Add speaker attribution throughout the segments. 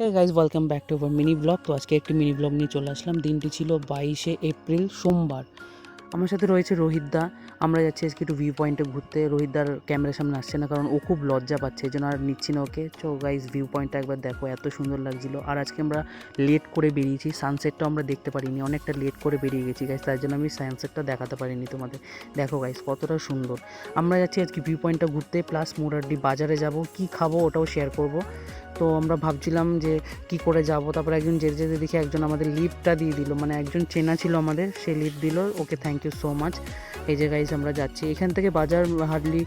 Speaker 1: Hey guys welcome back to our mini blog. তো আজকে একটি মিনি ব্লগ নিয়ে চলে আসলাম। দিনটি ছিল 22শে এপ্রিল, সোমবার। আমার সাথে রয়েছে রোহিতদা। আমরা যাচ্ছি আজকে একটু ভিউ পয়েন্টে ঘুরতে। রোহিতদার ক্যামেরার সামনে আসছে না, কারণ ও খুব লজ্জা পাচ্ছে, এই জন্য আর নিচ্ছি না ওকে। চো গাইজ, ভিউ পয়েন্টটা একবার দেখো, এত সুন্দর লাগছিলো। আর আজকে আমরা লেট করে বেরিয়েছি, সানসেটটাও আমরা দেখতে পারিনি, অনেকটা লেট করে বেরিয়ে গেছি গাইজ, তার জন্য আমি সানসেটটা দেখাতে পারিনি তোমাদের। দেখো গাইজ কতটা সুন্দর। আমরা যাচ্ছি আজকে ভিউ পয়েন্টটা ঘুরতে, প্লাস মোরারডি বাজারে যাব, কি খাবো ওটাও শেয়ার করব। তো আমরা ভাবছিলাম যে কি করে যাব, তারপর একজন যেতে যেতে দেখি একজন আমাদের লিফটটা দিয়ে দিল, মানে একজন চেনা ছিল আমাদের, সে লিফট দিল, okay thank you so much. এই যে গাইজ আমরা যাচ্ছি, এখান থেকে বাজার হার্ডলি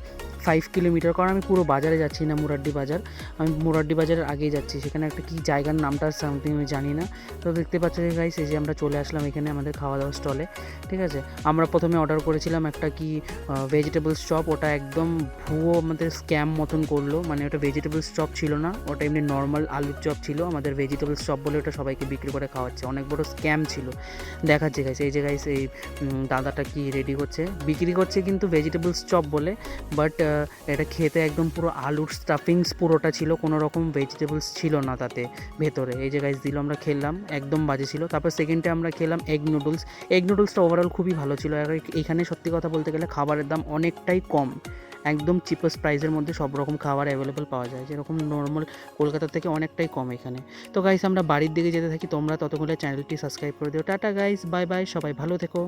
Speaker 1: 5 কিলোমিটার, কারণ আমি পুরো বাজারে যাচ্ছি না, মুরাড্ডি বাজার, আমি মুরাড্ডি বাজারের আগেই যাচ্ছি, সেখানে একটা কি জায়গার নামটা সামথিং আমি জানি না। তো দেখতে পাচ্ছ যে গাইজ, এই যে আমরা চলে আসলাম এখানে আমাদের খাওয়া দাওয়ার স্টলে। ঠিক আছে, আমরা প্রথমে অর্ডার করেছিলাম একটা কি ভেজিটেবলস চপ, ওটা একদম ভুয়ো আমাদের স্ক্যাম মতন করলো, মানে ওটা ভেজিটেবলস চপ ছিল না, ওটা এমনি নর্মাল আলুর চপ ছিল, আমাদের ভেজিটেবলস চপ বলে ওটা সবাইকে বিক্রি করে খাওয়াচ্ছে, অনেক বড় স্ক্যাম ছিল। দেখাচ্ছে গাইস, এই যে গাইস এই দাদাটা কি রেডি করছে, বিক্রি করছে কিন্তু ভেজিটেবলস চপ বলে, বাট এটা খেতে একদম পুরো আলুর স্টাফিংস পুরোটা ছিল, কোনো রকম ভেজিটেবলস ছিল না তাতে ভেতরে। এই যে গাইস দিল, আমরা খেলাম, একদম বাজে ছিল। তারপর সেকেন্ডে আমরা খেলাম এগ নুডলসটা ওভারঅল খুবই ভালো ছিল। আর এখানে সত্যি কথা বলতে গেলে খাবারের দাম অনেকটাই কম, একদম চিপেস্ট প্রাইসের মধ্যে সব রকম খাবার অ্যাভেলেবেল পাওয়া যায়, যেরকম নর্মাল কলকাতা থেকে অনেকটাই কম এখানে। তো গাইস আমরা বাড়ির দিকে যেতে থাকি, তোমরা ততক্ষণে চ্যানেলটি সাবস্ক্রাইব করে দিও। টাটা গাইস, বাই বাই, সবাই ভালো থেকো।